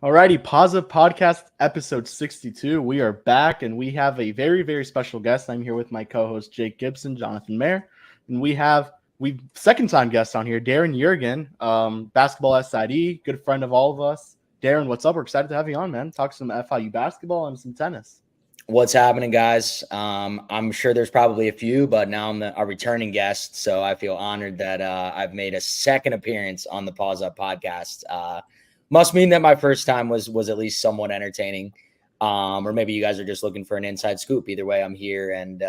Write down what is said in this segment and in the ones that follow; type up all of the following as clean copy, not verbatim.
Alrighty, Paws Up Podcast, episode 62. We are back, and we have a very, very special guest. I'm here with my co-host Jake Gibson, Jonathan Mayer, and we second time guest on here, Darin Yrigoyen, basketball SID, good friend of all of us. Darin, what's up? We're excited to have you on, man. Talk some FIU basketball and some tennis. What's happening, guys? I'm sure there's probably a few, but now I'm a returning guest, so I feel honored that I've made a second appearance on the Paws Up podcast. Must mean that my first time was at least somewhat entertaining, or maybe you guys are just looking for an inside scoop. Either way, I'm here and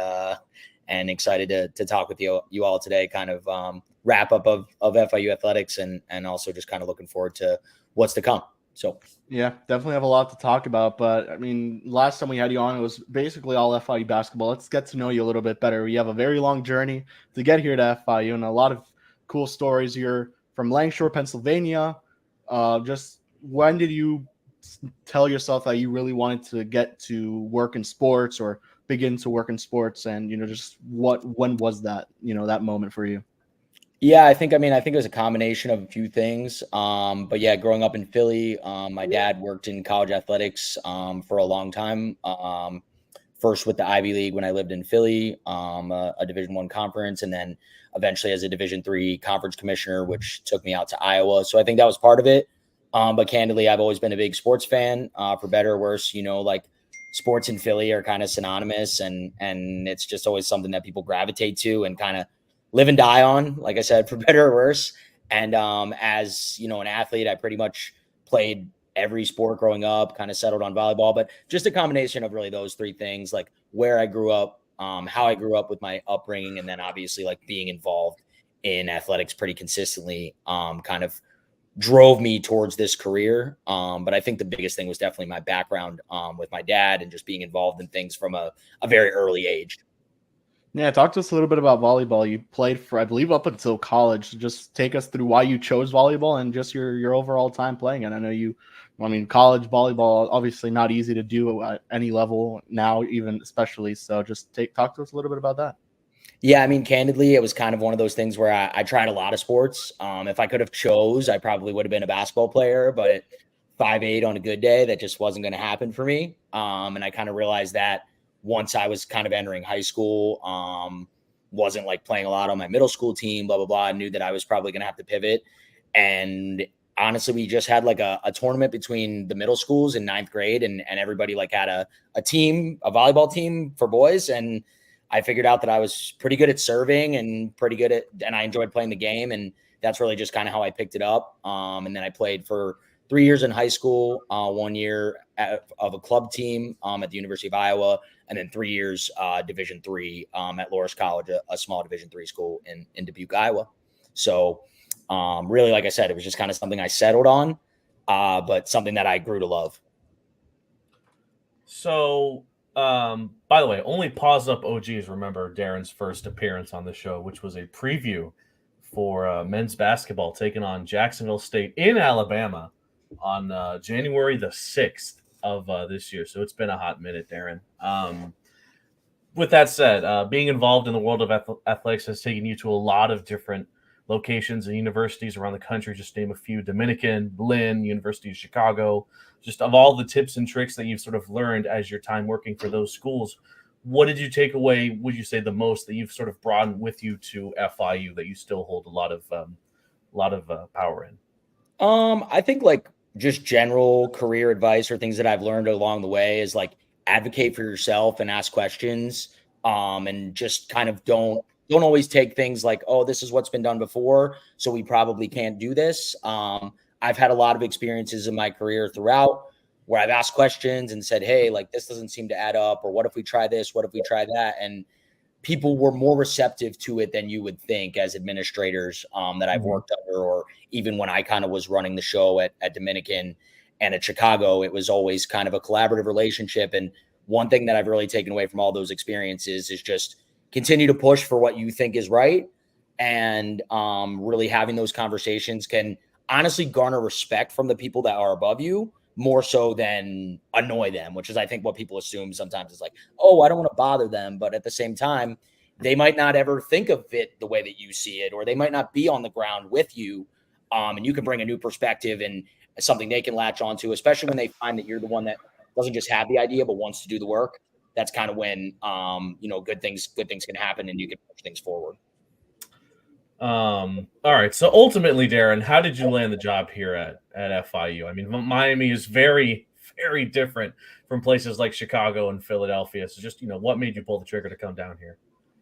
excited to talk with you all today. Kind of wrap up of FIU athletics and also just kind of looking forward to what's to come. So yeah, definitely have a lot to talk about. But I mean, last time we had you on, it was basically all FIU basketball. Let's get to know you a little bit better. We have a very long journey to get here to FIU and a lot of cool stories. You're from Langshore, Pennsylvania. Just when did you tell yourself that you really wanted to get to work in sports or begin to work in sports? And, just when was that, that moment for you? yeah, I think it was a combination of a few things. But yeah, growing up in Philly, my dad worked in college athletics for a long time. First with the Ivy League when I lived in Philly, a Division I conference, and then eventually as a Division III conference commissioner, which took me out to Iowa. So I think that was part of it. But candidly, I've always been a big sports fan, for better or worse. Like sports in Philly are kind of synonymous, and it's just always something that people gravitate to and kind of live and die on, like I said, for better or worse. And as an athlete, I pretty much played every sport growing up, kind of settled on volleyball, but just a combination of really those three things, like where I grew up, how I grew up with my upbringing, and then obviously like being involved in athletics pretty consistently, kind of drove me towards this career. But I think the biggest thing was definitely my background with my dad and just being involved in things from a very early age. Yeah, talk to us a little bit about volleyball. You played for, I believe, up until college. Just take us through why you chose volleyball and just your overall time playing it. College volleyball, obviously not easy to do at any level now, even especially. So just talk to us a little bit about that. Yeah, candidly, it was kind of one of those things where I tried a lot of sports. If I could have chose, I probably would have been a basketball player, but at 5'8" on a good day, that just wasn't going to happen for me. And I kind of realized that once I was kind of entering high school, wasn't like playing a lot on my middle school team, blah, blah, blah. I knew that I was probably going to have to pivot. And honestly, we just had like a tournament between the middle schools in ninth grade, and everybody like had a team, a volleyball team for boys. And I figured out that I was pretty good at serving and and I enjoyed playing the game. And that's really just kind of how I picked it up. And then I played for 3 years in high school, 1 year of a club team at the University of Iowa, and then 3 years Division III at Loras College, a small Division III school in Dubuque, Iowa. So really, like I said, it was just kind of something I settled on, but something that I grew to love. So, by the way, only Paws Up OGs remember Darin's first appearance on the show, which was a preview for men's basketball taking on Jacksonville State in Alabama on January the 6th of this year. So it's been a hot minute, Darin. With that said, being involved in the world of athletics has taken you to a lot of different locations and universities around the country. Just name a few: Dominican, Lynn, University of Chicago. Just of all the tips and tricks that you've sort of learned as your time working for those schools, what did you take away, would you say, the most that you've sort of brought with you to FIU that you still hold a lot of power in? I think like just general career advice or things that I've learned along the way is like advocate for yourself and ask questions. And just kind of don't always take things like, oh, this is what's been done before, so we probably can't do this. I've had a lot of experiences in my career throughout where I've asked questions and said, hey, like this doesn't seem to add up, or what if we try this? What if we try that? And people were more receptive to it than you would think as administrators that I've worked under, or even when I kind of was running the show at Dominican and at Chicago, it was always kind of a collaborative relationship. And one thing that I've really taken away from all those experiences is just continue to push for what you think is right. And really having those conversations can honestly garner respect from the people that are above you, more so than annoy them, which is, I think, what people assume sometimes is like, oh, I don't want to bother them. But at the same time, they might not ever think of it the way that you see it, or they might not be on the ground with you. And you can bring a new perspective and something they can latch onto, especially when they find that you're the one that doesn't just have the idea, but wants to do the work. That's kind of when, good things can happen and you can push things forward. All right. So ultimately, Darin, how did you land the job here at FIU? I mean, Miami is very, very different from places like Chicago and Philadelphia. So just, what made you pull the trigger to come down here?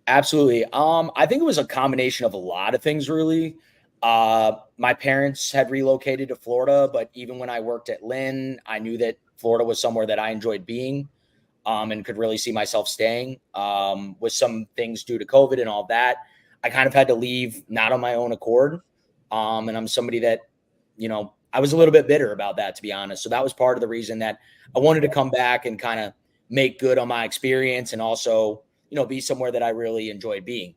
Absolutely. I think it was a combination of a lot of things, really. My parents had relocated to Florida, but even when I worked at Lynn, I knew that Florida was somewhere that I enjoyed being, and could really see myself staying. With some things due to COVID and all that, I kind of had to leave, not on my own accord. And I'm somebody that, I was a little bit bitter about that, to be honest. So that was part of the reason that I wanted to come back and kind of make good on my experience and also, be somewhere that I really enjoyed being.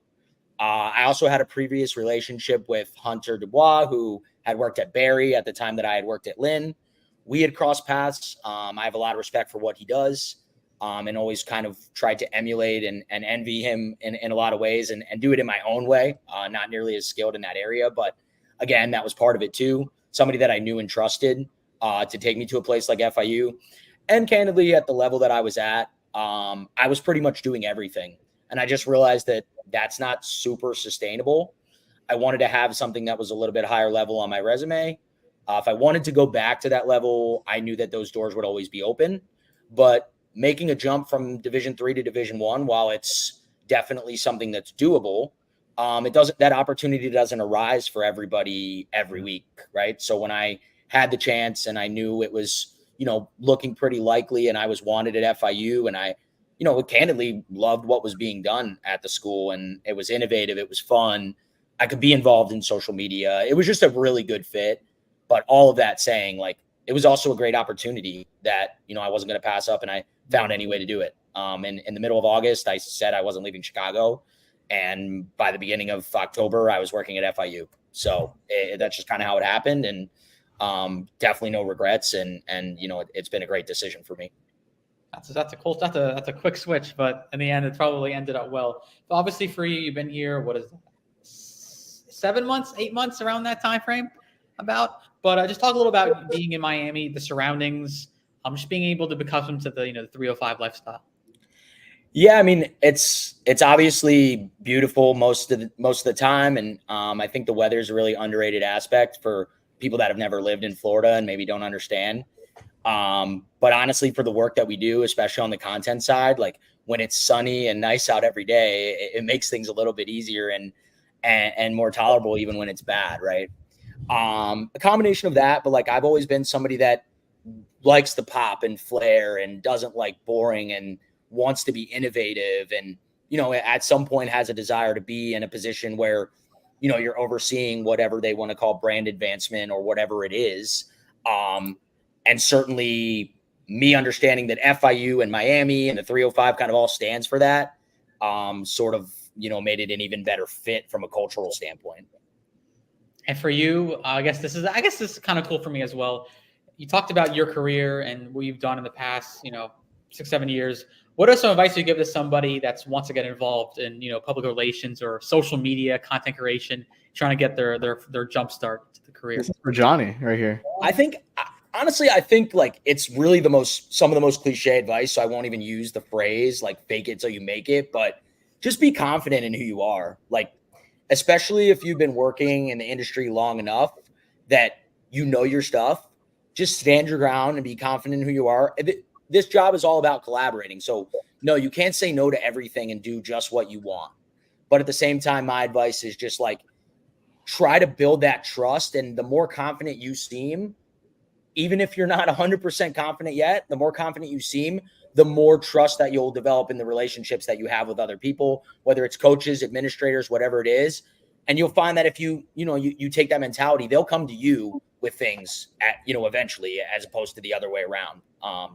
I also had a previous relationship with Hunter Dubois, who had worked at Barry at the time that I had worked at Lynn. We had crossed paths. I have a lot of respect for what he does, and always kind of tried to emulate and envy him in a lot of ways and do it in my own way, not nearly as skilled in that area. But again, that was part of it too. Somebody that I knew and trusted to take me to a place like FIU. And candidly, at the level that I was at, I was pretty much doing everything. And I just realized that that's not super sustainable. I wanted to have something that was a little bit higher level on my resume. If I wanted to go back to that level, I knew that those doors would always be open. But making a jump from Division III to Division I, while it's definitely something that's doable, that opportunity doesn't arise for everybody every week, right? So when I had the chance and I knew it was, looking pretty likely and I was wanted at FIU, and I, candidly loved what was being done at the school, and it was innovative. It was fun. I could be involved in social media. It was just a really good fit. But all of that saying, like, it was also a great opportunity that, I wasn't going to pass up, and I found any way to do it. And in the middle of August, I said I wasn't leaving Chicago. And by the beginning of October, I was working at FIU. So that's just kind of how it happened. And definitely no regrets. And it's been a great decision for me. That's a quick switch, but in the end, it probably ended up well. So obviously for you, you've been here, what is that, 7 months, 8 months, around that time frame about. But just talk a little about being in Miami, the surroundings, just being able to become to the 305 lifestyle. Yeah, I mean, it's obviously beautiful most of the time, and I think the weather is a really underrated aspect for people that have never lived in Florida and maybe don't understand. But honestly, for the work that we do, especially on the content side, like when it's sunny and nice out every day, it makes things a little bit easier and more tolerable even when it's bad, right? A combination of that, but like I've always been somebody that likes the pop and flair and doesn't like boring and wants to be innovative, and at some point has a desire to be in a position where you're overseeing whatever they want to call brand advancement or whatever it is. And certainly me understanding that FIU and Miami and the 305 kind of all stands for that, sort of made it an even better fit from a cultural standpoint. And for you, I guess this is kind of cool for me as well. You talked about your career and what you've done in the past 6-7 years. What are some advice you give to somebody that wants to get involved in public relations or social media content creation, trying to get their jump start to the career? This is for Johnny right here. Honestly, I think like it's really some of the most cliche advice. So I won't even use the phrase like fake it till you make it, but just be confident in who you are. Like, especially if you've been working in the industry long enough that your stuff, just stand your ground and be confident in who you are. This job is all about collaborating. So no, you can't say no to everything and do just what you want. But at the same time, my advice is just like, try to build that trust. And the more confident you seem, even if you're not 100% confident yet, the more confident you seem, the more trust that you'll develop in the relationships that you have with other people, whether it's coaches, administrators, whatever it is. And you'll find that if you take that mentality, they'll come to you with things eventually, as opposed to the other way around.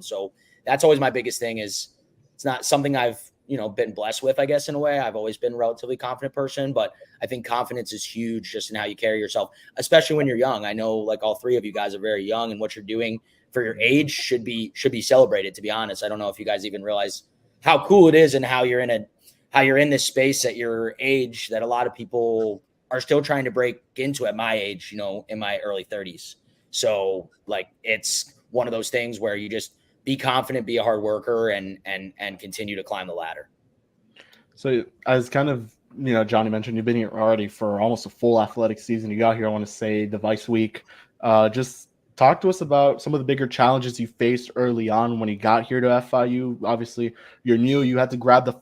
So that's always my biggest thing. Is it's not something I've been blessed with, I guess, in a way. I've always been a relatively confident person, but I think confidence is huge just in how you carry yourself, especially when you're young. I know like all three of you guys are very young, and what you're doing for your age should be celebrated, to be honest. I don't know if you guys even realize how cool it is and how you're in this space at your age that a lot of people are still trying to break into at my age, in my early 30s. So like, it's one of those things where you just be confident, be a hard worker, and continue to climb the ladder. So as kind of, Johnny mentioned, you've been here already for almost a full athletic season. You got here, I want to say, the Vice Week. Just talk to us about some of the bigger challenges you faced early on when you got here to FIU. Obviously, you're new. You had to grab the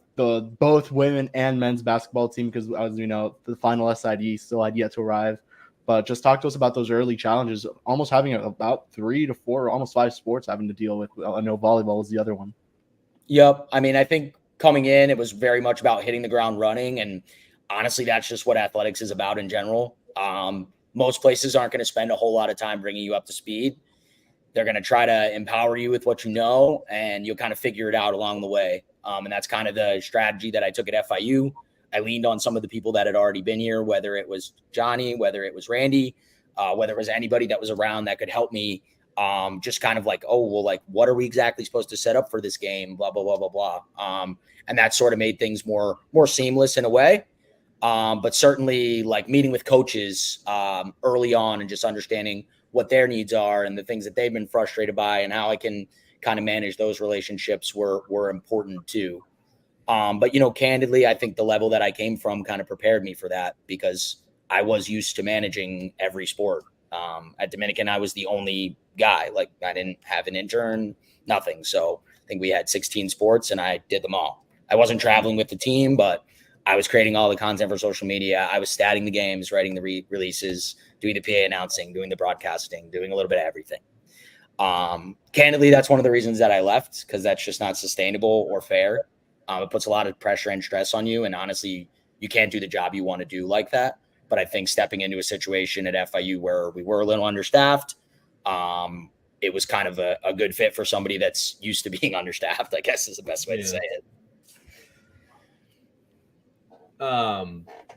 both women and men's basketball team because, as you know, the final SID still had yet to arrive. But just talk to us about those early challenges, almost having about 3 to 4, almost 5 sports having to deal with. I know volleyball is the other one. Yep. I mean, I think coming in, it was very much about hitting the ground running. And honestly, that's just what athletics is about in general. Most places aren't going to spend a whole lot of time bringing you up to speed. They're going to try to empower you with what you know, and you'll kind of figure it out along the way. And that's kind of the strategy that I took at FIU. I leaned on some of the people that had already been here, whether it was Johnny, whether it was Randy, whether it was anybody that was around that could help me. Just kind of like, what are we exactly supposed to set up for this game? Blah, blah, blah, blah, blah. And that sort of made things more seamless in a way. But certainly like meeting with coaches early on and just understanding what their needs are and the things that they've been frustrated by and how I can kind of manage those relationships were important too. But, candidly, I think the level that I came from kind of prepared me for that because I was used to managing every sport. At Dominican, I was the only guy. Like, I didn't have an intern, nothing. So I think we had 16 sports and I did them all. I wasn't traveling with the team, but I was creating all the content for social media. I was statting the games, writing the releases, doing the PA announcing, doing the broadcasting, doing a little bit of everything. Candidly, that's one of the reasons that I left because that's just not sustainable or fair. It puts a lot of pressure and stress on you. And honestly, you can't do the job you want to do like that. But I think stepping into a situation at FIU where we were a little understaffed, it was kind of a good fit for somebody that's used to being understaffed, I guess is the best way to say it.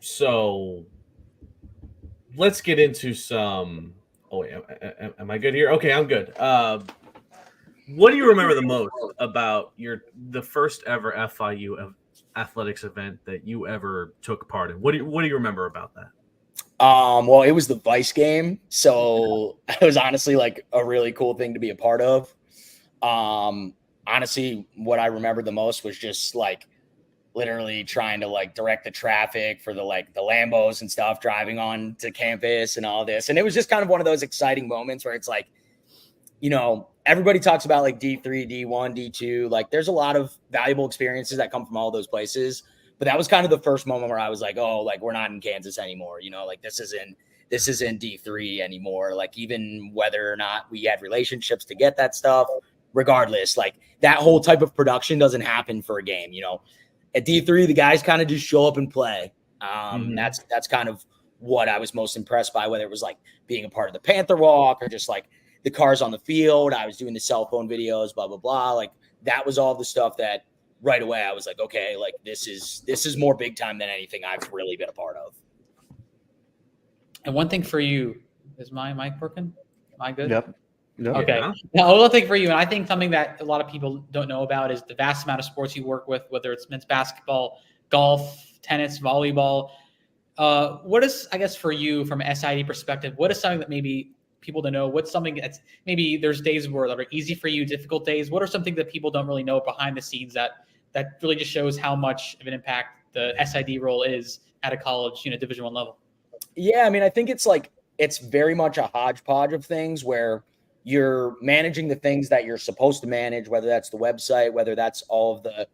So let's get into some. Oh, wait, am I good here? Okay, I'm good. What do you remember the most about the first ever FIU athletics event that you ever took part in? What do you remember about that? Well, it was the Vice game, so it was honestly like a really cool thing to be a part of. Honestly, what I remember the most was just like literally trying to like direct the traffic for the Lambos and stuff driving on to campus and all this. And it was just kind of one of those exciting moments where it's like, everybody talks about like D3, D1, D2, like there's a lot of valuable experiences that come from all those places. But that was kind of the first moment where I was like, oh, like we're not in Kansas anymore. Like this isn't D3 anymore. Like even whether or not we had relationships to get that stuff, regardless, like that whole type of production doesn't happen for a game. At D3, the guys kind of just show up and play. That's kind of what I was most impressed by, whether it was like being a part of the Panther Walk or just like the cars on the field. I was doing the cell phone videos, blah, blah, blah. Like that was all the stuff that right away I was like, okay, like this is more big time than anything I've really been a part of. And one thing for you, is my mic working? Am I good? Yep. Okay. Yeah. Now, one thing for you, and I think something that a lot of people don't know about is the vast amount of sports you work with, whether it's men's basketball, golf, tennis, volleyball. What is, I guess, for you from an SID perspective, what is something that maybe people don't know? What's something that's maybe there's days where that are easy for you, difficult days? What are something that people don't really know behind the scenes that really just shows how much of an impact the SID role is at a college, Division I level? Yeah, I mean, I think it's very much a hodgepodge of things where you're managing the things that you're supposed to manage, whether that's the website, whether that's all of the,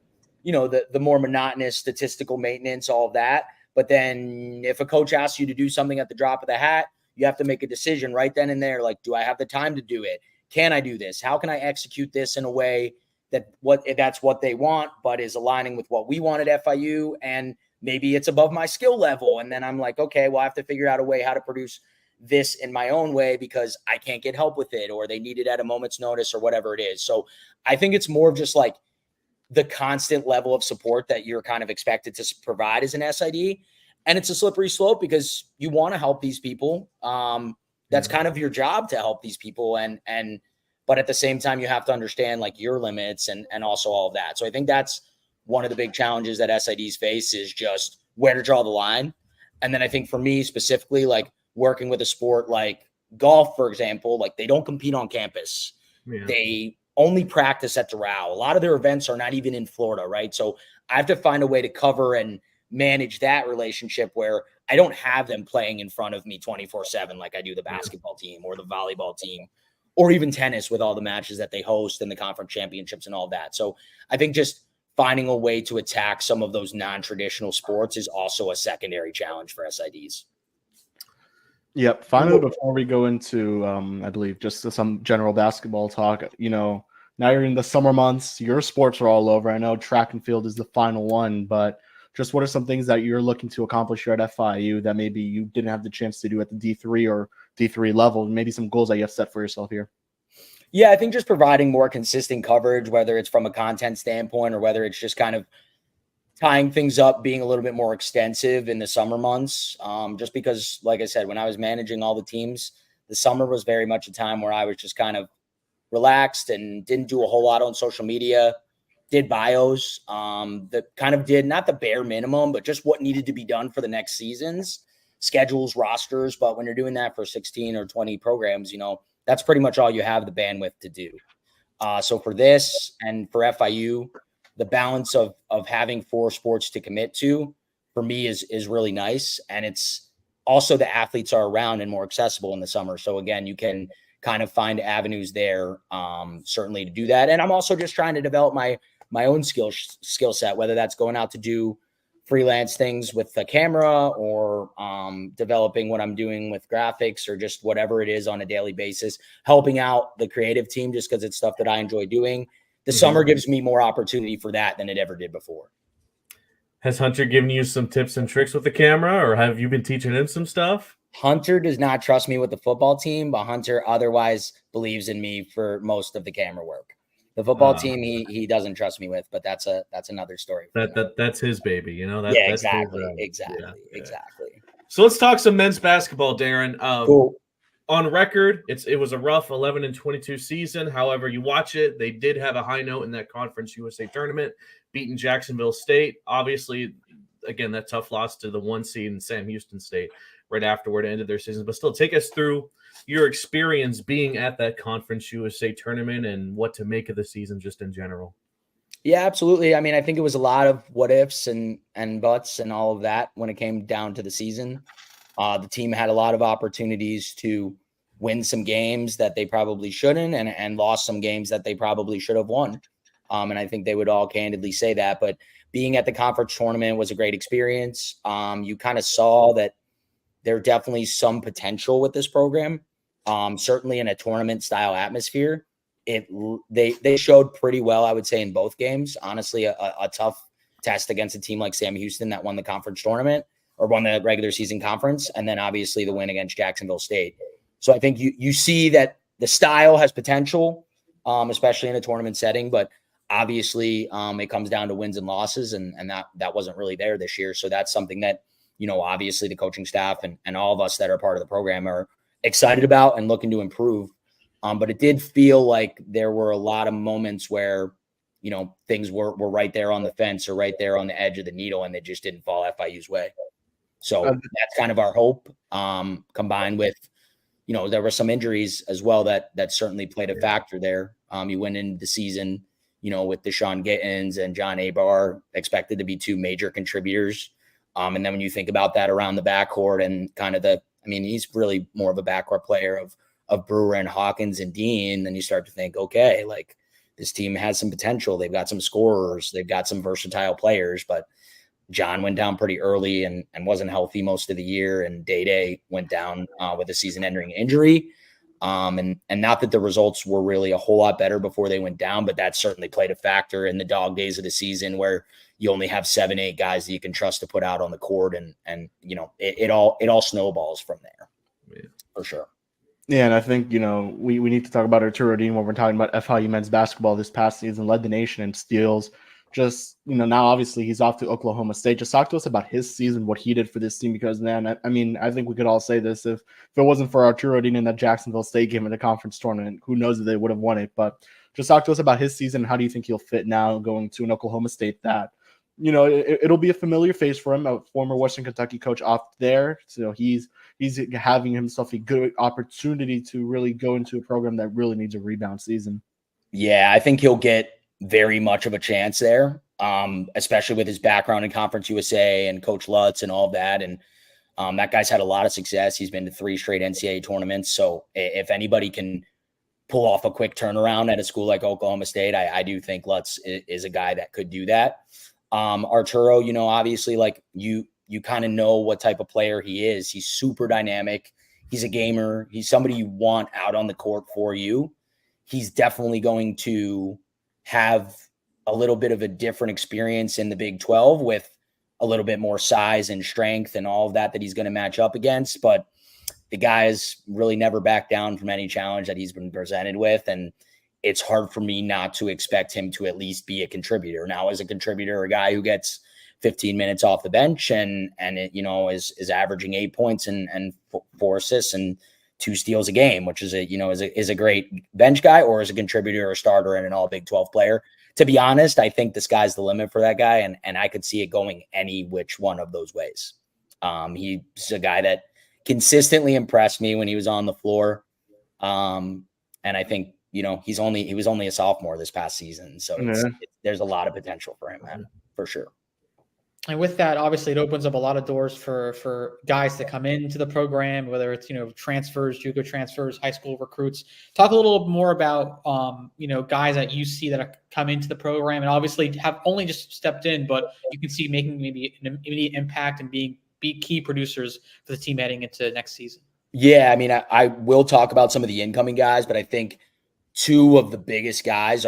the more monotonous statistical maintenance, all of that. But then if a coach asks you to do something at the drop of the hat, you have to make a decision right then and there. Like, do I have the time to do it? Can I do this? How can I execute this in a way that's what they want, but is aligning with what we want at FIU? And maybe it's above my skill level. And then I'm like, okay, well, I have to figure out a way how to produce this in my own way because I can't get help with it, or they need it at a moment's notice, or whatever it is. So I think it's more of just like the constant level of support that you're kind of expected to provide as an SID. And it's a slippery slope because you want to help these people. That's kind of your job, to help these people. But at the same time, you have to understand like your limits and also all of that. So I think that's one of the big challenges that SIDs face, is just where to draw the line. And then I think for me specifically, like working with a sport like golf, for example, like they don't compete on campus. Yeah. They only practice at Doral. A lot of their events are not even in Florida, right? So I have to find a way to cover and manage that relationship where I don't have them playing in front of me 24/7 like I do the basketball team or the volleyball team or even tennis with all the matches that they host and the conference championships and all that. So I think just finding a way to attack some of those non-traditional sports is also a secondary challenge for SIDs. Yep. Finally, before we go into, I believe, just some general basketball talk, now you're in the summer months. Your sports are all over. I know track and field is the final one, but just what are some things that you're looking to accomplish here at FIU that maybe you didn't have the chance to do at the D3 or D3 level? Maybe some goals that you have set for yourself here. Yeah, I think just providing more consistent coverage, whether it's from a content standpoint or whether it's just kind of tying things up, being a little bit more extensive in the summer months. Just because, like I said, when I was managing all the teams, the summer was very much a time where I was just kind of relaxed and didn't do a whole lot on social media, did bios, that kind of did not the bare minimum, but just what needed to be done for the next seasons, schedules, rosters. But when you're doing that for 16 or 20 programs, that's pretty much all you have the bandwidth to do. So for this and for FIU, the balance of having 4 sports to commit to, for me, is really nice. And it's also the athletes are around and more accessible in the summer. So again, you can kind of find avenues there, certainly to do that. And I'm also just trying to develop my own skill set, whether that's going out to do freelance things with the camera or developing what I'm doing with graphics or just whatever it is on a daily basis, helping out the creative team just because it's stuff that I enjoy doing. The summer gives me more opportunity for that than it ever did before. Has Hunter given you some tips and tricks with the camera, or have you been teaching him some stuff? Hunter does not trust me with the football team, but Hunter otherwise believes in me for most of the camera work. The football team, he doesn't trust me with, but that's another story. That's his baby, That's exactly. So let's talk some men's basketball, Darin. Cool. On record, it was a rough 11-22 season. However, you watch it, they did have a high note in that Conference USA tournament, beating Jacksonville State. Obviously, again, that tough loss to the 1 seed in Sam Houston State right afterward ended their season. But still, take us through your experience being at that Conference USA tournament and what to make of the season just in general. Yeah, absolutely. I mean, I think it was a lot of what ifs and buts and all of that when it came down to the season. The team had a lot of opportunities to win some games that they probably shouldn't and lost some games that they probably should have won. And I think they would all candidly say that. But being at the conference tournament was a great experience. You kind of saw that there definitely some potential with this program. Certainly in a tournament style atmosphere, they showed pretty well, I would say, in both games. Honestly, a tough test against a team like Sam Houston that won the conference tournament or won the regular season conference, and then obviously the win against Jacksonville State. So I think you see that the style has potential, especially in a tournament setting, but obviously it comes down to wins and losses, and that wasn't really there this year. So that's something that, obviously the coaching staff and all of us that are part of the program are excited about and looking to improve. But it did feel like there were a lot of moments where, things were right there on the fence or right there on the edge of the needle, and they just didn't fall FIU's way. So that's kind of our hope, combined with, there were some injuries as well that certainly played a factor there. You went into the season, with Deshaun Gittins and John Abar expected to be 2 major contributors. And then when you think about that around the backcourt and kind of he's really more of a backcourt player of Brewer and Hawkins and Dean, then you start to think, okay, like this team has some potential. They've got some scorers. They've got some versatile players, but John went down pretty early and wasn't healthy most of the year. And Day went down with a season-ending injury. And not that the results were really a whole lot better before they went down, but that certainly played a factor in the dog days of the season where you only have 7, 8 guys that you can trust to put out on the court. And it all snowballs from there for sure. Yeah, and I think, we need to talk about Arturo Dean when we're talking about FIU men's basketball this past season, led the nation in steals. Just, now obviously he's off to Oklahoma State. Just talk to us about his season, what he did for this team, because, man, I think we could all say this. If it wasn't for Arturo Dean in that Jacksonville State game in the conference tournament, who knows if they would have won it. But just talk to us about his season. How do you think he'll fit now going to an Oklahoma State that it'll be a familiar face for him, a former Western Kentucky coach off there. So he's having himself a good opportunity to really go into a program that really needs a rebound season. Yeah, I think he'll get very much of a chance there, especially with his background in Conference USA and Coach Lutz and all of that. And that guy's had a lot of success. He's been to 3 straight NCAA tournaments. So if anybody can pull off a quick turnaround at a school like Oklahoma State, I do think Lutz is a guy that could do that. Arturo, obviously, like you kind of know what type of player he is. He's super dynamic. He's a gamer. He's somebody you want out on the court for you. He's definitely going to have a little bit of a different experience in the Big 12 with a little bit more size and strength and all of that he's going to match up against. But the guy has really never backed down from any challenge that he's been presented with. And it's hard for me not to expect him to at least be a contributor. Now, as a contributor, a guy who gets 15 minutes off the bench and it, is averaging 8 points and 4 assists and 2 steals a game, which is a great bench guy, or as a contributor or starter and an all Big 12 player. To be honest, I think the sky's the limit for that guy. And I could see it going any which one of those ways. He's a guy that consistently impressed me when he was on the floor. And I think, he was only a sophomore this past season. So there's a lot of potential for him, man, for sure. And with that, obviously, it opens up a lot of doors for guys to come into the program, whether it's, transfers, JUCO transfers, high school recruits. Talk a little more about, guys that you see that have come into the program and obviously have only just stepped in, but you can see making maybe an immediate impact and be key producers for the team heading into next season. Yeah, I mean, I will talk about some of the incoming guys, but I think 2 of the biggest guys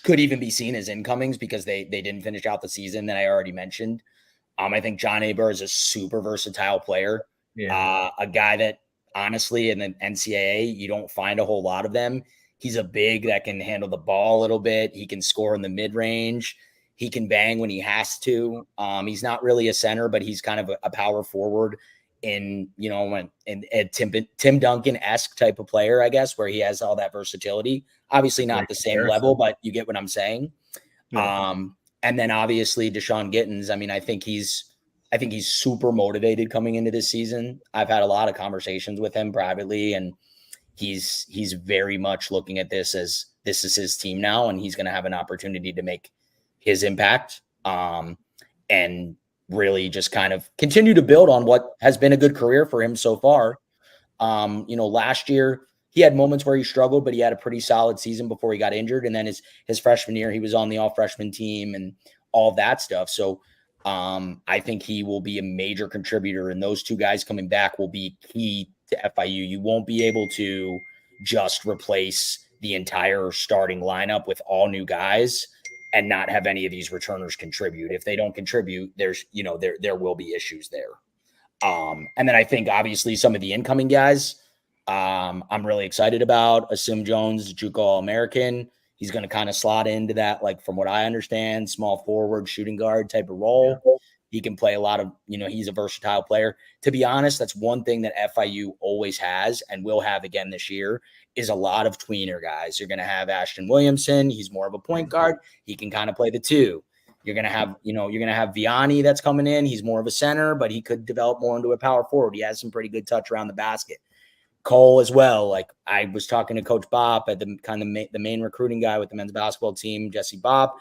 could even be seen as incomings because they didn't finish out the season that I already mentioned. I think John Aber is a super versatile player. Yeah. A guy that honestly in the NCAA, you don't find a whole lot of them. He's a big that can handle the ball a little bit. He can score in the mid-range. He can bang when he has to. He's not really a center, but he's kind of a power forward in a Tim Duncan-esque type of player, I guess, where he has all that versatility. Obviously not the same level, but you get what I'm saying. Yeah. And then obviously Deshaun Gittins. I mean, I think he's super motivated coming into this season. I've had a lot of conversations with him privately, and he's very much looking at this as this is his team now, and he's going to have an opportunity to make his impact. And really just kind of continue to build on what has been a good career for him so far. Last year he had moments where he struggled, but he had a pretty solid season before he got injured. And then his freshman year, he was on the all freshman team and all of that stuff. So I think he will be a major contributor, and those 2 guys coming back will be key to FIU. You won't be able to just replace the entire starting lineup with all new guys and not have any of these returners contribute. If they don't contribute, there's, there will be issues there. And then I think obviously some of the incoming guys, I'm really excited about. Asim Jones, JUCO All-American. He's going to kind of slot into that, like from what I understand, small forward, shooting guard type of role. Yeah. He can play a lot of, he's a versatile player. To be honest, that's one thing that FIU always has and will have again this year is a lot of tweener guys. You're going to have Ashton Williamson. He's more of a point guard. He can kind of play the 2. You're going to have, Vianney that's coming in. He's more of a center, but he could develop more into a power forward. He has some pretty good touch around the basket. Cole as well. Like I was talking to Coach Bopp at the main recruiting guy with the men's basketball team, Jesse Bopp,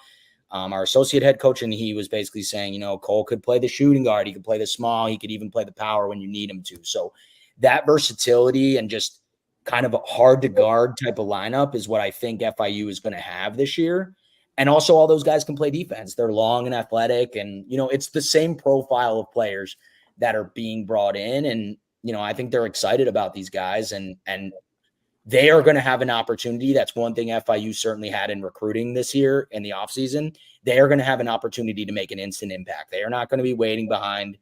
our associate head coach, and he was basically saying, Cole could play the shooting guard. He could play the small. He could even play the power when you need him to. So that versatility and just kind of a hard to guard type of lineup is what I think FIU is going to have this year. And also all those guys can play defense. They're long and athletic, and, it's the same profile of players that are being brought in. And, I think they're excited about these guys, and they are going to have an opportunity. That's one thing FIU certainly had in recruiting this year in the offseason. They are going to have an opportunity to make an instant impact. They are not going to be waiting behind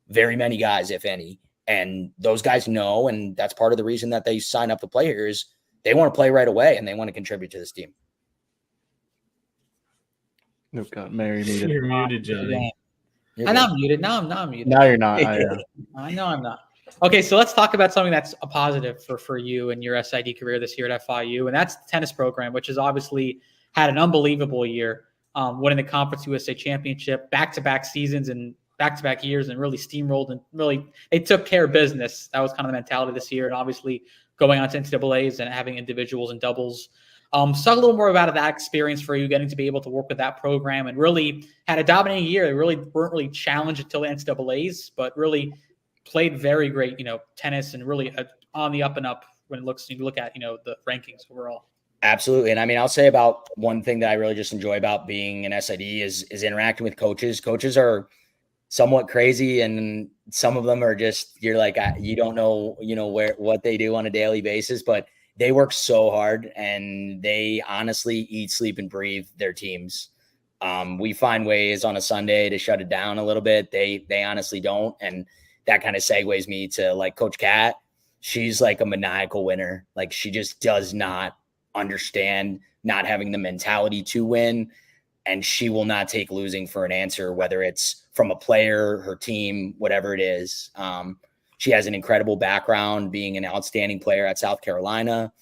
very many guys, if any. And those guys know, and that's part of the reason that they sign up to play here is they want to play right away and they want to contribute to this team. Oh God, Mary muted. You're muted, Johnny. I'm not muted. Now I'm muted. Now you're not. I know I'm not. Okay, so let's talk about something that's a positive for you and your SID career this year at FIU, and that's the tennis program, which has obviously had an unbelievable year. winning the Conference USA Championship, back-to-back seasons and back-to-back years, and really steamrolled and really they took care of business. That was kind of the mentality this year, and obviously going on to NCAAs and having individuals and doubles. Talk a little more about that experience for you, getting to be able to work with that program, and really had a dominating year. They really weren't really challenged until the NCAAs, but really played very great, tennis, and really on the up and up when you look at, the rankings overall. Absolutely. And I mean, I'll say about one thing that I really just enjoy about being an SID is interacting with coaches. Coaches are somewhat crazy, and some of them are just, you're like, you don't know, what they do on a daily basis, but they work so hard and they honestly eat, sleep, and breathe their teams. We find ways on a Sunday to shut it down a little bit. They honestly don't. And that kind of segues me to like Coach Kat. She's like a maniacal winner. Like, she just does not understand not having the mentality to win. And she will not take losing for an answer, whether it's from a player, her team, whatever it is. She has an incredible background being an outstanding player at South Carolina.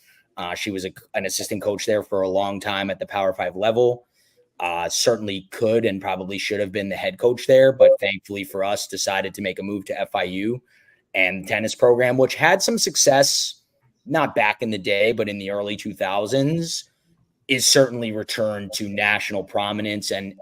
She was an assistant coach there for a long time at the Power 5 level. Certainly could and probably should have been the head coach there, but thankfully for us, decided to make a move to FIU and tennis program, which had some success, not back in the day, but in the early 2000s, is certainly returned to national prominence and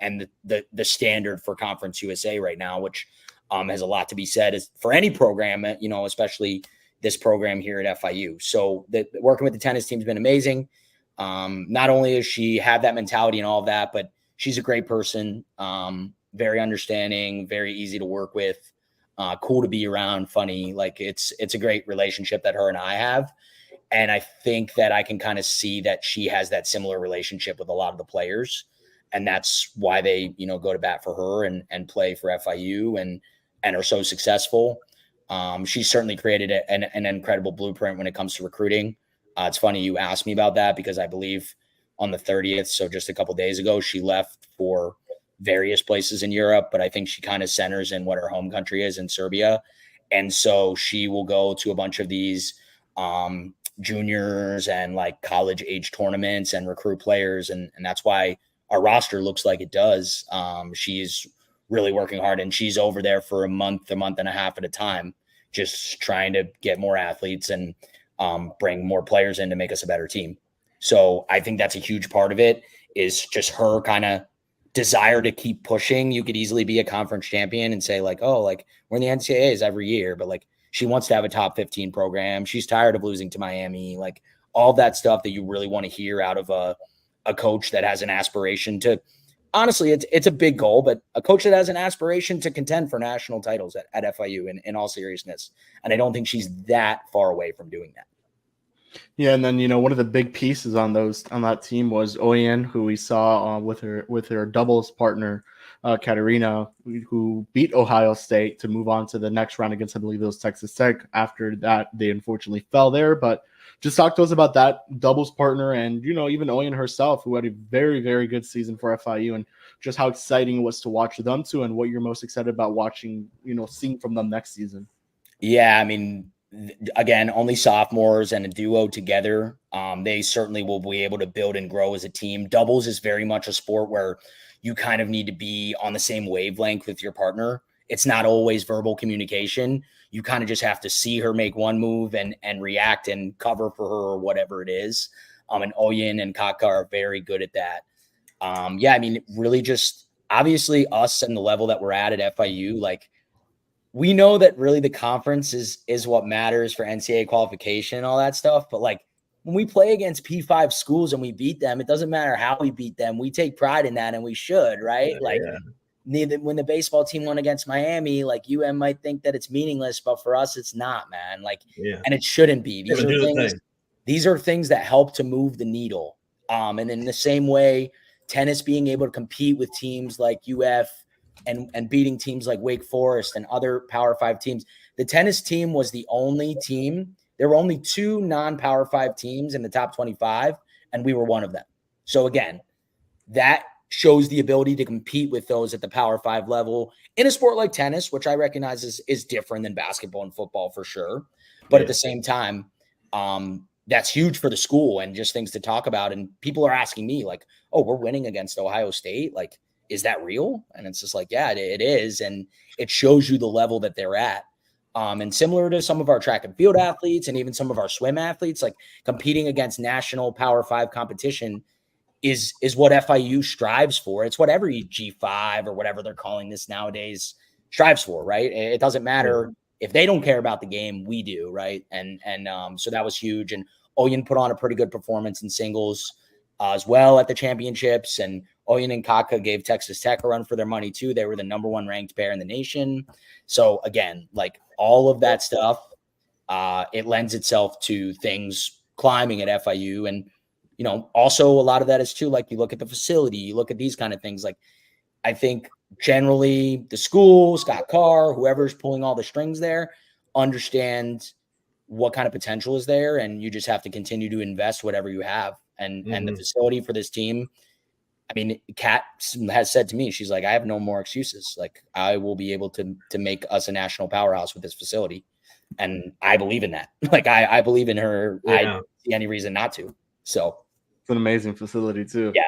the standard for Conference USA right now, which has a lot to be said as for any program, especially this program here at FIU. So working with the tennis team has been amazing. Not only does she have that mentality and all of that, but she's a great person, very understanding, very easy to work with, cool to be around, funny. Like it's a great relationship that her and I have. And I think that I can kind of see that she has that similar relationship with a lot of the players. And that's why they, go to bat for her and play for FIU and are so successful. She's certainly created an incredible blueprint when it comes to recruiting. It's funny you asked me about that because I believe on the 30th, so just a couple of days ago, she left for various places in Europe, but I think she kind of centers in what her home country is in Serbia. And so she will go to a bunch of these juniors and like college age tournaments and recruit players. And that's why our roster looks like it does. She's really working hard, and she's over there for a month and a half at a time, just trying to get more athletes and bring more players in to make us a better team. So I think that's a huge part of it, is just her kind of desire to keep pushing. You could easily be a conference champion and say like, oh, like we're in the NCAAs every year, but like she wants to have a top 15 program. She's tired of losing to Miami, like all that stuff that you really want to hear out of a coach that has an aspiration to, honestly, it's a big goal, but a coach that has an aspiration to contend for national titles at FIU in all seriousness. And I don't think she's that far away from doing that. Yeah, and then one of the big pieces on that team was Oyen, who we saw with her doubles partner Katerina, who beat Ohio State to move on to the next round against, I believe it was Texas Tech. After that, they unfortunately fell there. But just talk to us about that doubles partner and even Oyen herself, who had a very, very good season for FIU, and just how exciting it was to watch them too, and what you're most excited about watching, seeing from them next season. Yeah, I mean, again, only sophomores and a duo together. They certainly will be able to build and grow as a team. Doubles is very much a sport where you kind of need to be on the same wavelength with your partner. It's not always verbal communication. You kind of just have to see her make one move and react and cover for her or whatever it is. And Oyen and Kaka are very good at that. Yeah, I mean, really just obviously us and the level that we're at FIU, like, we know that really the conference is what matters for NCAA qualification and all that stuff. But like when we play against P5 schools and we beat them, it doesn't matter how we beat them. We take pride in that, and we should, right? When the baseball team won against Miami, like UM might think that it's meaningless, but for us, it's not, man. Like, and it shouldn't be. These are things that help to move the needle. And in the same way, tennis being able to compete with teams like UF and beating teams like Wake Forest and other Power 5 teams. The tennis team was the only team. There were only 2 non-Power 5 teams in the top 25, and we were one of them. So again, that shows the ability to compete with those at the Power 5 level in a sport like tennis, which I recognize is different than basketball and football for sure. But at the same time, that's huge for the school and just things to talk about. And people are asking me like, oh, we're winning against Ohio State. Like, is that real? And it's just like, yeah, it is. And it shows you the level that they're at. And similar to some of our track and field athletes and even some of our swim athletes, like competing against national Power 5 competition is what FIU strives for. It's what every G5 or whatever they're calling this nowadays strives for, right? It doesn't matter if they don't care about the game, we do, right? And so that was huge. And Oyen put on a pretty good performance in singles as well at the championships. And Oyen and Kaka gave Texas Tech a run for their money too. They were the number 1 ranked pair in the nation. So again, like all of that stuff, it lends itself to things climbing at FIU. And, you know, also a lot of that is too, like you look at the facility, you look at these kind of things. Like I think generally the school, Scott Carr, whoever's pulling all the strings there, understand what kind of potential is there. And you just have to continue to invest whatever you have. And the facility for this team, I mean, Kat has said to me, she's like, I have no more excuses. Like I will be able to make us a national powerhouse with this facility. And I believe in that. Like I believe in her. I don't see any reason not to. So it's an amazing facility too. Yeah.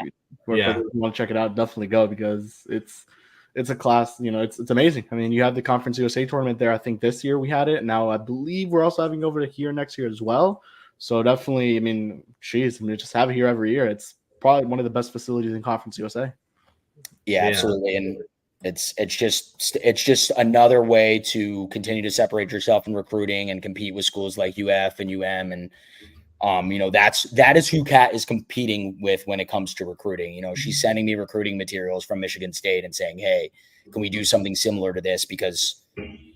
If you want to check it out, definitely go because it's a class, you know, it's amazing. I mean, you have the Conference USA tournament there. I think this year we had it. Now I believe we're also having over to here next year as well. So definitely, I mean, just have it here every year. It's probably one of the best facilities in Conference USA. Yeah, absolutely. And it's just another way to continue to separate yourself in recruiting and compete with schools like UF and UM. And you know, that is who Kat is competing with when it comes to recruiting. You know, she's sending me recruiting materials from Michigan State and saying, hey, can we do something similar to this? Because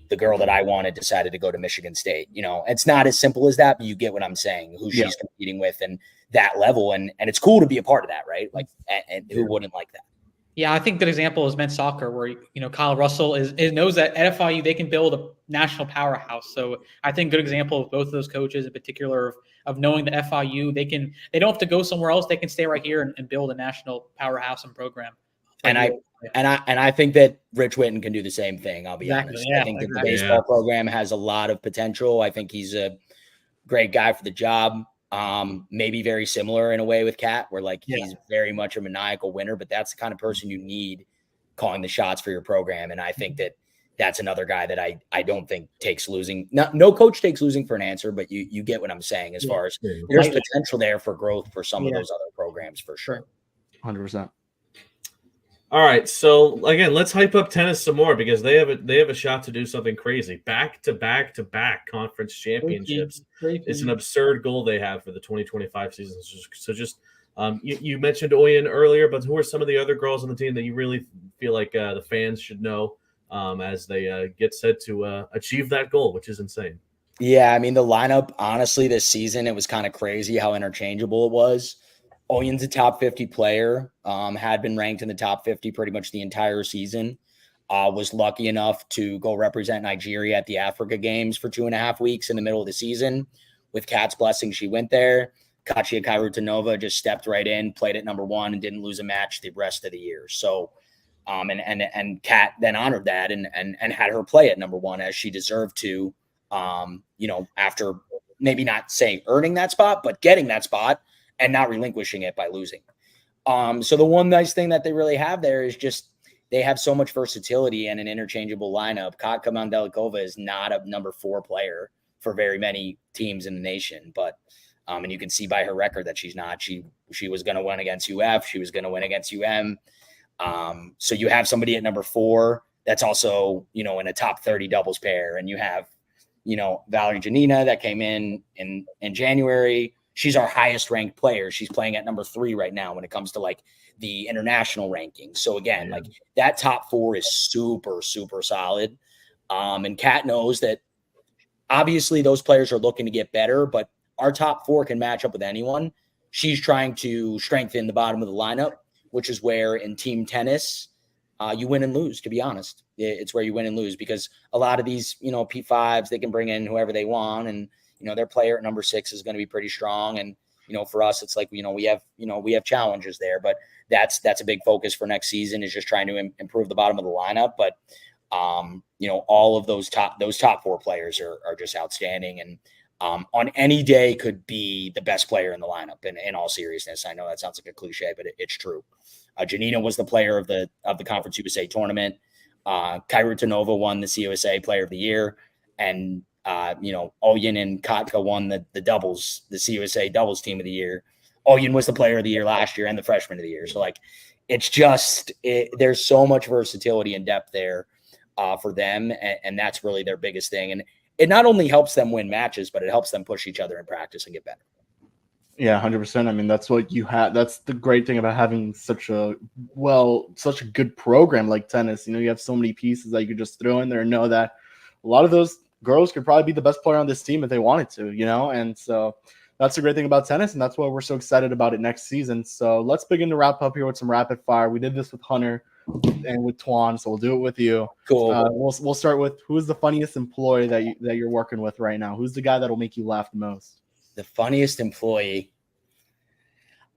the girl that I wanted decided to go to Michigan State. You know, it's not as simple as that, but you get what I'm saying, who she's competing with and that level. And it's cool to be a part of that, right? Like, and who wouldn't like that? Yeah, I think a good example is men's soccer, where you know Kyle Russell knows that at FIU they can build a national powerhouse. So I think a good example of both of those coaches, in particular, of knowing that FIU they don't have to go somewhere else; they can stay right here and build a national powerhouse and program. And I think that Rich Witten can do the same thing. I'll be honest. Yeah, I think that the baseball program has a lot of potential. I think he's a great guy for the job. Maybe very similar in a way with Kat, where like he's very much a maniacal winner, but that's the kind of person you need calling the shots for your program. And I think that that's another guy that I don't think takes losing. No coach takes losing for an answer, but you get what I'm saying as far as there's potential there for growth for some of those other programs for sure. 100%. All right, so again, let's hype up tennis some more because they have a shot to do something crazy. Back to back conference championships. It's an absurd goal they have for the 2025 season. So just you mentioned Oyen earlier, but who are some of the other girls on the team that you really feel like the fans should know as they get set to achieve that goal, which is insane? Yeah, I mean the lineup, honestly, this season it was kind of crazy how interchangeable it was. Oyen's a top 50 player, had been ranked in the top 50 pretty much the entire season, was lucky enough to go represent Nigeria at the Africa Games for 2.5 weeks in the middle of the season. With Kat's blessing, she went there. Katia Kairutanova just stepped right in, played at number 1 and didn't lose a match the rest of the year. So, and Kat then honored that and had her play at number 1 as she deserved to, you know, after maybe not say earning that spot, but getting that spot and not relinquishing it by losing. So the one nice thing that they really have there is just they have so much versatility and an interchangeable lineup. Katka Mandelikova is not a number 4 player for very many teams in the nation, but and you can see by her record that she's not. She was going to win against UF. She was going to win against UM. So you have somebody at number 4 that's also, you know, in a top 30 doubles pair, and you have, you know, Valerie Janina that came in January. She's our highest ranked player. She's playing at number 3 right now when it comes to like the international rankings. So again, like that top 4 is super, super solid. And Kat knows that obviously those players are looking to get better, but our top 4 can match up with anyone. She's trying to strengthen the bottom of the lineup, which is where in team tennis, you win and lose, to be honest. It's where you win and lose because a lot of these, you know, P5s, they can bring in whoever they want. And, you know, their player at number 6 is going to be pretty strong. And, you know, for us, it's like, you know, we have challenges there, but that's a big focus for next season is just trying to improve the bottom of the lineup. But, you know, all of those top 4 players are just outstanding. And on any day could be the best player in the lineup. In all seriousness, I know that sounds like a cliche, but it's true. Janina was the player of the Conference USA tournament. Kairu Tanova won the CUSA Player of the Year, and Oyen and Kotka won the doubles, the CUSA doubles team of the year. Oyen was the Player of the Year last year and the Freshman of the Year. So it's just there's so much versatility and depth there for them, and that's really their biggest thing. And it not only helps them win matches, but it helps them push each other in practice and get better. Yeah, 100%. I mean, that's what you have. That's the great thing about having such a good program like tennis. You have so many pieces that you could just throw in there and know that a lot of those girls could probably be the best player on this team if they wanted to, and so that's the great thing about tennis, and that's why we're so excited about it next season. So let's begin to wrap up here with some rapid fire. We did this with Hunter and with Twan, so we'll do it with you. Cool. We'll start with, who is the funniest employee that you're working with right now? Who's the guy that'll make you laugh the most? The funniest employee.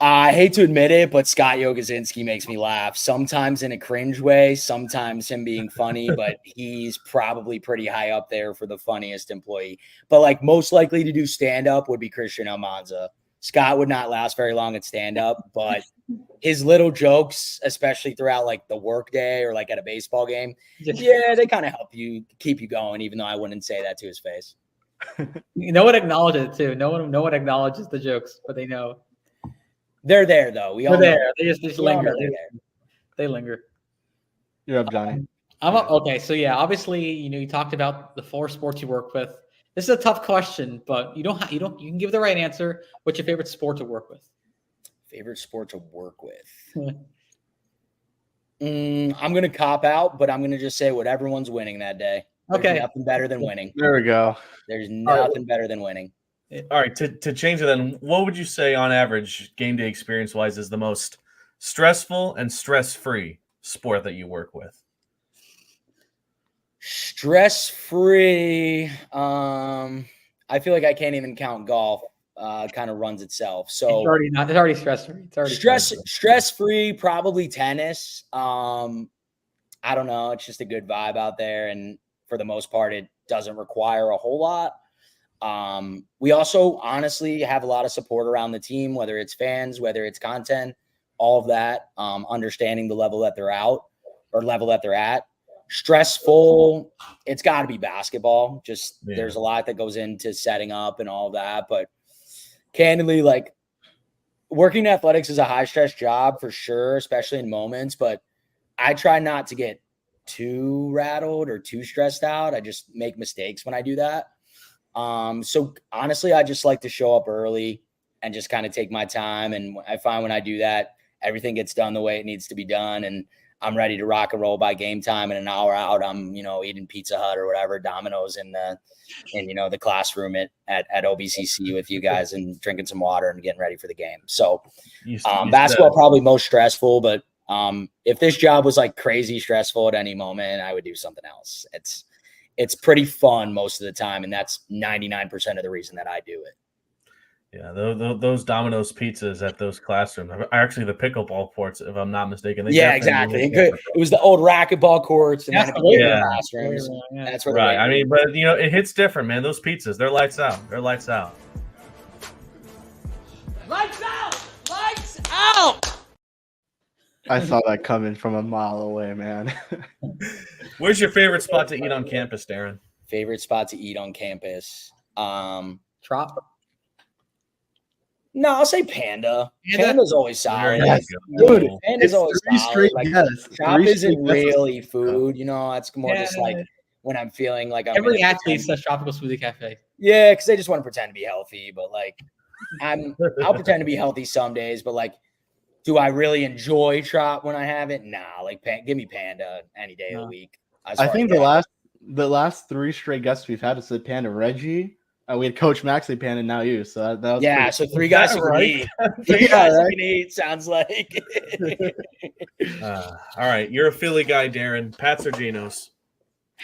I hate to admit it, but Scott Yogozinski makes me laugh. Sometimes in a cringe way, sometimes him being funny, but he's probably pretty high up there for the funniest employee. But most likely to do stand-up would be Christian Almanza. Scott would not last very long at stand-up, but his little jokes, especially throughout the work day or at a baseball game, they kind of help you keep you going, even though I wouldn't say that to his face. No one acknowledges it too. No one acknowledges the jokes, but they know. They're there though. They're there. They just linger. They linger. You're up, Johnny. I'm up. Okay, so yeah, obviously, you talked about the 4 sports you work with. This is a tough question, but you can give the right answer. What's your favorite sport to work with? Favorite sport to work with. I'm gonna cop out, but I'm gonna just say what everyone's winning that day. There's nothing better than winning. There we go. There's nothing better than winning. All right, to change it then, what would you say on average, game day experience-wise, is the most stressful and stress-free sport that you work with? Stress-free. I feel like I can't even count golf. Kind of runs itself. So it's already stress-free. It's already stress-free, probably tennis. I don't know. It's just a good vibe out there, and for the most part, it doesn't require a whole lot. We also honestly have a lot of support around the team, whether it's fans, whether it's content, all of that, understanding the level that they're at. Stressful, it's got to be basketball. There's a lot that goes into setting up and all of that. But candidly, working in athletics is a high stress job for sure, especially in moments. But I try not to get too rattled or too stressed out. I just make mistakes when I do that. So honestly, I just like to show up early and just kind of take my time. And I find when I do that, everything gets done the way it needs to be done. And I'm ready to rock and roll by game time. And an hour out, I'm, eating Pizza Hut or whatever, Domino's in the classroom at OBCC with you guys and drinking some water and getting ready for the game. So, basketball probably most stressful, but, if this job was crazy stressful at any moment, I would do something else. It's pretty fun most of the time, and that's 99% of the reason that I do it. Yeah, those Domino's pizzas at those classrooms are actually the pickleball courts, if I'm not mistaken. Exactly. It was the old racquetball courts, and then the classrooms. Yeah. That's where right. I mean, but it hits different, man. Those pizzas, they're lights out. They're lights out. Lights out! Lights out! I saw that coming from a mile away, man. Where's your favorite spot to eat on campus, Darin? Favorite spot to eat on campus? Trop. No, I'll say Panda. Panda's always solid. Yes. Dude, Panda's always solid. Trop isn't guesses. really food. It's more just when I'm feeling like I'm every athlete says Tropical Smoothie Cafe. Yeah, because they just want to pretend to be healthy. But I'll pretend to be healthy some days. But do I really enjoy Trop when I have it? Nah. Give me Panda any day of the week. I think the last 3 straight guests we've had is Panda, Reggie. We had Coach Maxley Panda, now you. So that was pretty, so 3 guys who can eat. 3 guys who can eat sounds like. All right, you're a Philly guy, Darin. Pats or Geno's?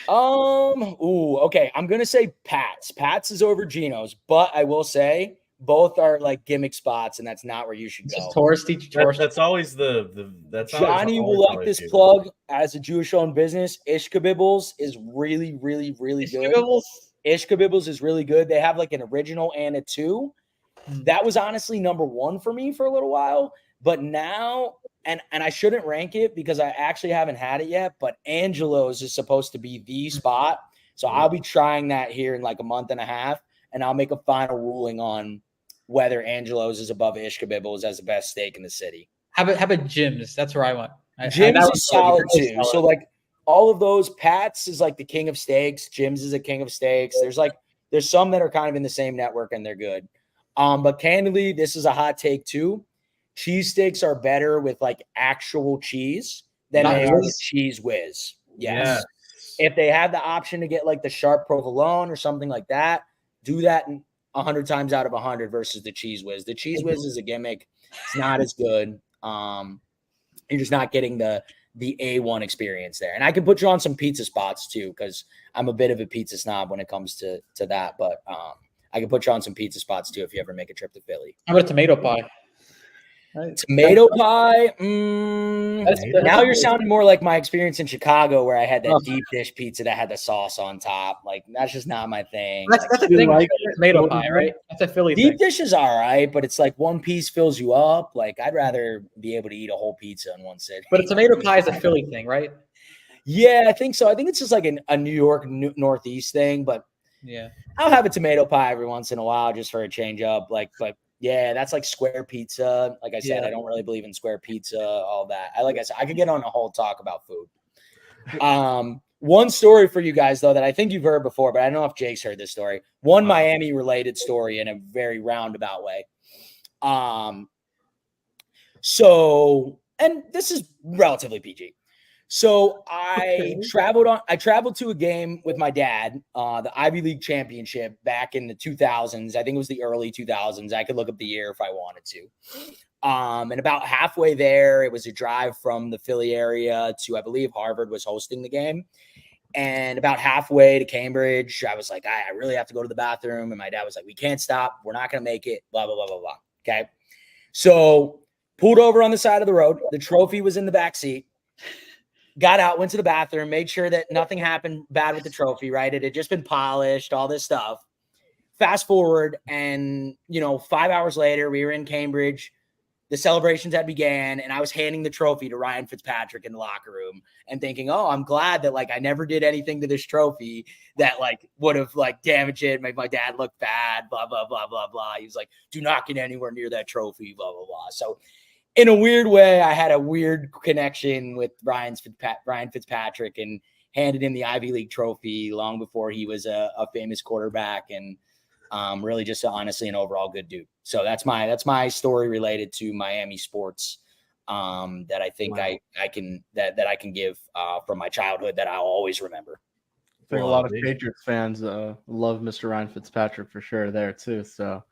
Okay. I'm gonna say Pats. Pats is over Geno's, but I will say both are gimmick spots, and that's not where you should go. Touristy. That's always that's Johnny will like this plug as a Jewish-owned business. Ishkabibbles is really, really, really good. Ishkabibbles is really good. They have like an original and a 2. That was honestly number 1 for me for a little while. But now, and I shouldn't rank it because I actually haven't had it yet, but Angelo's is supposed to be the spot. So I'll be trying that here in like a month and a half, and I'll make a final ruling on whether Angelo's is above Ishkabibbles as the best steak in the city. How about Jim's? That's where I went. Jim's is solid too. So like all of those, Pat's is like the king of steaks. Jim's is a king of steaks. There's some that are kind of in the same network and they're good. But candidly, this is a hot take too. Cheese steaks are better with like actual cheese than they are with cheese whiz. Yes. If they have the option to get like the sharp provolone or something like that, do that 100 times out of 100 versus the cheese whiz. The cheese whiz is a gimmick. It's not as good. You're just not getting the A1 experience there. And I can put you on some pizza spots too, because I'm a bit of a pizza snob when it comes to that. But I can put you on some pizza spots too if you ever make a trip to Philly. How about a tomato pie? Tomato pie. Now you're sounding more like my experience in Chicago, where I had that deep dish pizza that had the sauce on top. Like that's just not my thing. That's a thing. Like tomato pie, right? That's a Philly deep thing. dish is all right, but it's like one piece fills you up. Like I'd rather be able to eat a whole pizza in one sitting. But a tomato pie is a Philly thing, right? Yeah, I think so. I think it's just like a New York Northeast thing, but yeah, I'll have a tomato pie every once in a while just for a change up. Like yeah, that's like square pizza. Like I said, I don't really believe in square pizza, all that. Like I said, I could get on a whole talk about food. One story for you guys, though, that I think you've heard before, but I don't know if Jake's heard this story. One Miami-related story in a very roundabout way. So, and this is relatively PG. So I traveled to a game with my dad, the Ivy League championship back in the 2000s. I think it was the early 2000s. I could look up the year if I wanted to. And about halfway there, it was a drive from the Philly area to, I believe Harvard was hosting the game. And about halfway to Cambridge, I was like, I really have to go to the bathroom. And my dad was like, we can't stop. We're not going to make it, blah, blah, blah, blah, blah. Okay. So pulled over on the side of the road. The trophy was in the back seat. Got out, went to the bathroom, made sure that nothing happened bad with the trophy, right? It had just been polished, all this stuff. Fast forward, and, 5 hours later, we were in Cambridge. The celebrations had began, and I was handing the trophy to Ryan Fitzpatrick in the locker room and thinking, oh, I'm glad that, I never did anything to this trophy that, would have, damaged it, make my dad look bad, blah, blah, blah, blah, blah. He was like, do not get anywhere near that trophy, blah, blah, blah. So, in a weird way, I had a weird connection with Ryan Fitzpatrick and handed him the Ivy League trophy long before he was a famous quarterback, and really just honestly an overall good dude. So that's my story related to Miami sports that I think I can give from my childhood that I'll always remember. I think a lot of Patriots fans love Mr. Ryan Fitzpatrick for sure there too. So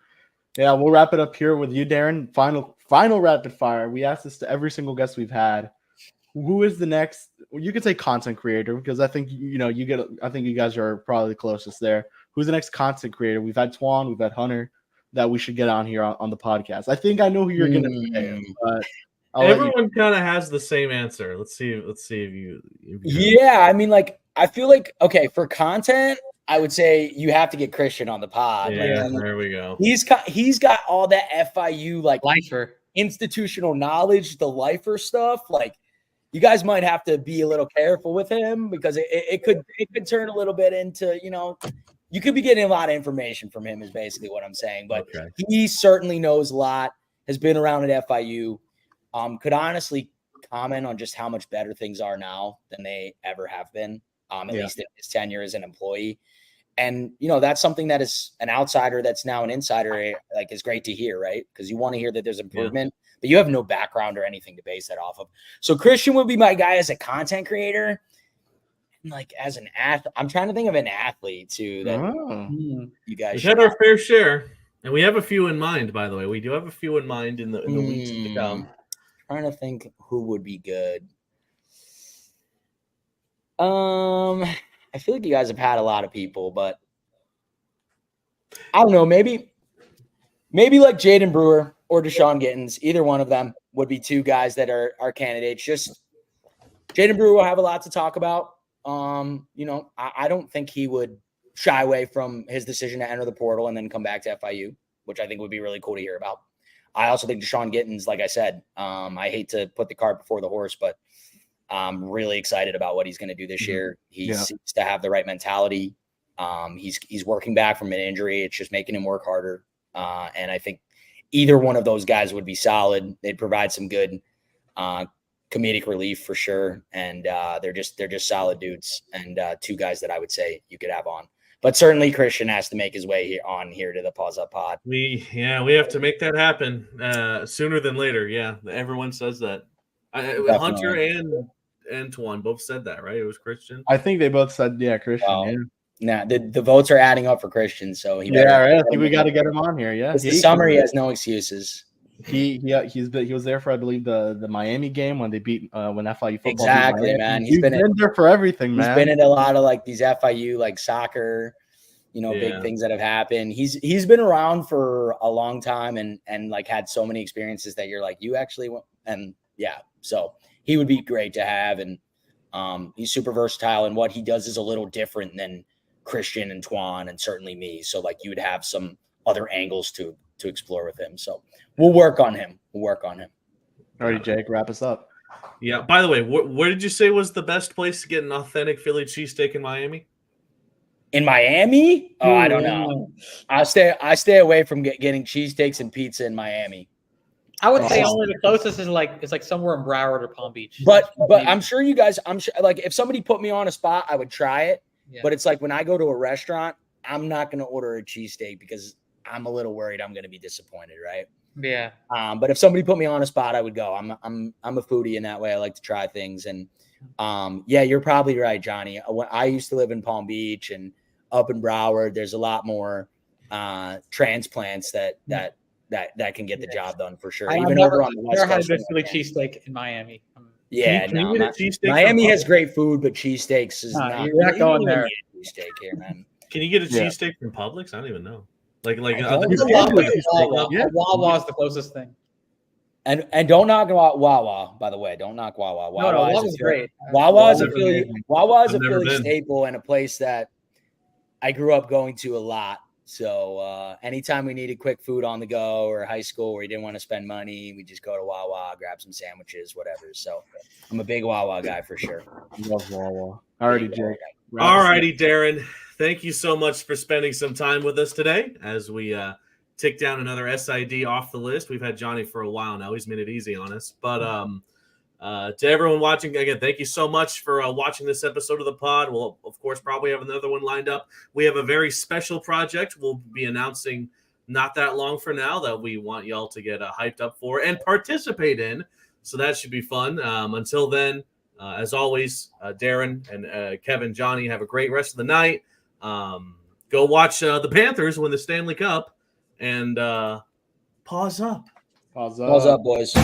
yeah, we'll wrap it up here with you, Darin. Final rapid fire. We ask this to every single guest we've had. Who is the next? You could say content creator because I think I think you guys are probably the closest there. Who's the next content creator? We've had Twan, we've had Hunter that we should get on here on the podcast. I think I know who you're going to say, but everyone kind of has the same answer. Let's see if you. Yeah, I mean, I feel like okay for content. I would say you have to get Christian on the pod. Yeah, there we go. He's got all that FIU lifer institutional knowledge, the lifer stuff. You guys might have to be a little careful with him because it could turn a little bit into you could be getting a lot of information from him is basically what I'm saying. But he certainly knows a lot. Has been around at FIU. Could honestly comment on just how much better things are now than they ever have been. At least in his tenure as an employee. And, that's something that is an outsider that's now an insider, is great to hear, right? Because you want to hear that there's improvement, but you have no background or anything to base that off of. So Christian would be my guy as a content creator. And as an athlete, I'm trying to think of an athlete too. That you guys had our fair share. And we have a few in mind, by the way. We do have a few in mind in the weeks to come. Trying to think who would be good. I feel like you guys have had a lot of people, but I don't know. Maybe like Jaden Brewer or Deshaun Gittins. Either one of them would be two guys that are candidates. Just Jaden Brewer will have a lot to talk about. I don't think he would shy away from his decision to enter the portal and then come back to FIU, which I think would be really cool to hear about. I also think Deshaun Gittins, like I said, I hate to put the cart before the horse, but I'm really excited about what he's going to do this year. He seems to have the right mentality. He's working back from an injury. It's just making him work harder. And I think either one of those guys would be solid. They'd provide some good comedic relief for sure. And they're just solid dudes, and two guys that I would say you could have on. But certainly Christian has to make his way here to the Paws Up Pod. We have to make that happen sooner than later. Yeah, everyone says that. Hunter and Antoine both said that, right? It was Christian. I think they both said, Christian. Well, nah, the votes are adding up for Christian, so I think we got to get him on here. Yeah, it's the summer. He has no excuses. He was there for, I believe, the Miami game when they beat when FIU football. Exactly, man. He's been there for everything, man. He's been in a lot of like these FIU like soccer, big things that have happened. He's been around for a long time and like had so many experiences that you're like, you actually went, and so he would be great to have, and he's super versatile, and what he does is a little different than Christian and Twan and certainly me. So like you would have some other angles to explore with him. So we'll work on him. All right, Jake, wrap us up. Yeah. By the way, where did you say was the best place to get an authentic Philly cheesesteak in Miami? In Miami? Oh, I don't know. I stay away from getting cheesesteaks and pizza in Miami. I would say only the closest is like somewhere in Broward or Palm Beach. But I'm sure like if somebody put me on a spot, I would try it. Yeah. But it's like when I go to a restaurant, I'm not going to order a cheesesteak because I'm a little worried I'm going to be disappointed, right? Yeah. But if somebody put me on a spot, I would go. I'm a foodie in that way. I like to try things, and you're probably right, Johnny. I used to live in Palm Beach and up in Broward. There's a lot more transplants that can get the job done for sure. Even over on the West Coast. Never had a good Philly cheesesteak in Miami. Miami has great food, but cheesesteaks is not. You're not going there. Cheesesteak here, man. Can you get a cheesesteak from Publix? I don't even know. Wawa is the closest thing. And don't knock Wawa, by the way. Don't knock Wawa. Wawa's great. Wawa is a Philly staple and a place that I grew up going to a lot. So anytime we needed quick food on the go or high school where you didn't want to spend money, we just go to Wawa, grab some sandwiches, whatever. So I'm a big Wawa guy for sure. Love Wawa. Alrighty, Jake. Alrighty, Darin. Thank you so much for spending some time with us today as we tick down another SID off the list. We've had Johnny for a while now. He's made it easy on us. But to everyone watching, again, thank you so much for watching this episode of the pod. We'll, of course, probably have another one lined up. We have a very special project we'll be announcing not that long from now that we want y'all to get hyped up for and participate in. So that should be fun. Until then, as always, Darin and Kevin, Johnny, have a great rest of the night. Go watch the Panthers win the Stanley Cup, and paws up. Paws up, boys.